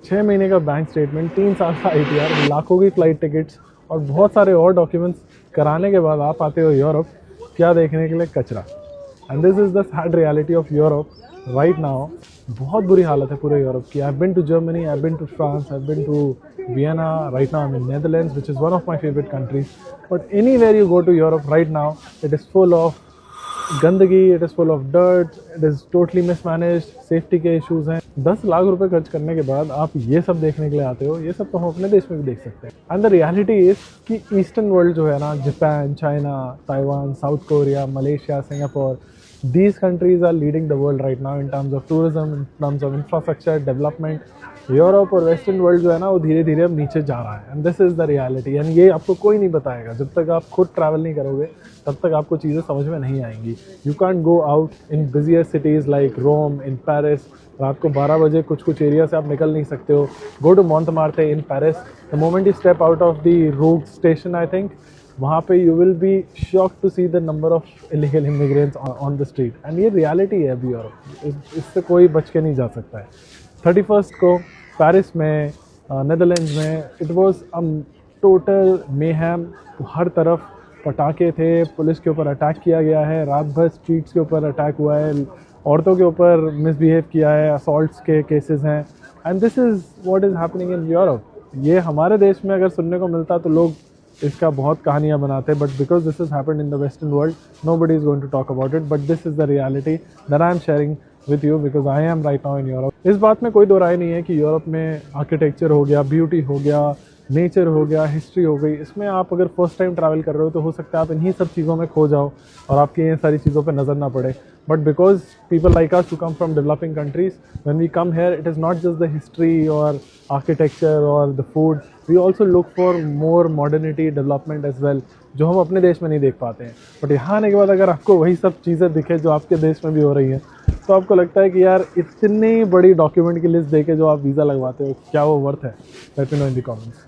6 महीने का bank statement, 3 साल का ITR, लाखों की फ़्लाइट टिकट्स और बहुत सारे और डॉक्यूमेंट्स कराने के बाद आप आते हो यूरोप, क्या देखने के लिए? कचरा। And this is the sad reality of Europe right now. बहुत बुरी हालत है पूरे यूरोप की। I have been to Germany, I have been to France, I have been to Vienna, right now I am in Netherlands which is one of my favourite countries. But anywhere you go to Europe right now, it is full of गंदगी, it is full of dirt, it is totally mismanaged, safety के issues हैं। 10 लाख रुपए खर्च करने के बाद आप ये सब देखने के लिए आते हो, ये सब तो हम अपने देश में भी देख सकते हैं। एंड द रियलिटी इज़ कि ईस्टर्न वर्ल्ड जो है ना, Japan, China, Taiwan, south Korea, Malaysia, Singapore, these countries are leading the world right now in terms of tourism, in terms of infrastructure development. Europe और western world जो है ना, वो धीरे धीरे अब नीचे जा रहा है। And this is the reality. And ये आपको कोई नहीं बताएगा जब तक आप खुद ट्रैवल नहीं करोगे, तब तक आपको चीज़ें समझ में नहीं आएंगी। You can't go out in busier cities like Rome, in Paris. रात को 12 बजे कुछ एरिया से आप निकल नहीं सकते हो। Go to Montmartre in Paris, the moment you step out of the Rouge station, I think वहाँ पे you will be shock to see the number of illegal immigrants on the street. And ये reality है अभी, और इससे कोई बच के नहीं जा सकता है। 31 को पेरिस में, नेदरलैंड्स में, it was a total mayhem. हर तरफ पटाखे थे, पुलिस के ऊपर अटैक किया गया है, रात भर स्ट्रीट्स के ऊपर अटैक हुआ है, औरतों के ऊपर मिसबिहेव किया है, असॉल्ट्स के केसेस हैं। And this is what is happening in Europe. ये हमारे देश में अगर सुनने को मिलता तो लोग इसका बहुत कहानियाँ बनाते हैं, but because this is happened in the western world, nobody is going to talk about it, but this is the reality that I am sharing with you because I am right now in Europe। इस बात में कोई दो राय नहीं है कि Europe में architecture हो गया, ब्यूटी हो गया, नेचर हो गया, हिस्ट्री हो गई, इसमें आप अगर फर्स्ट टाइम ट्रैवल कर रहे हो तो हो सकता है आप इन्हीं सब चीज़ों में खो जाओ और आपकी ये सारी चीज़ों पे नज़र ना पड़े। But because people like us who come from developing countries, when we come here, it is not just the history or architecture or the food, we also look for more modernity, development as well, जो हम अपने देश में नहीं देख पाते हैं। But यहाँ आने के बाद अगर आपको वही सब चीज़ें दिखे जो आपके देश में भी हो रही हैं, तो आपको लगता है कि यार इतनी बड़ी डॉक्यूमेंट की लिस्ट देके जो आप वीज़ा लगवाते हो, क्या वो वर्थ है? Let me know in the comments.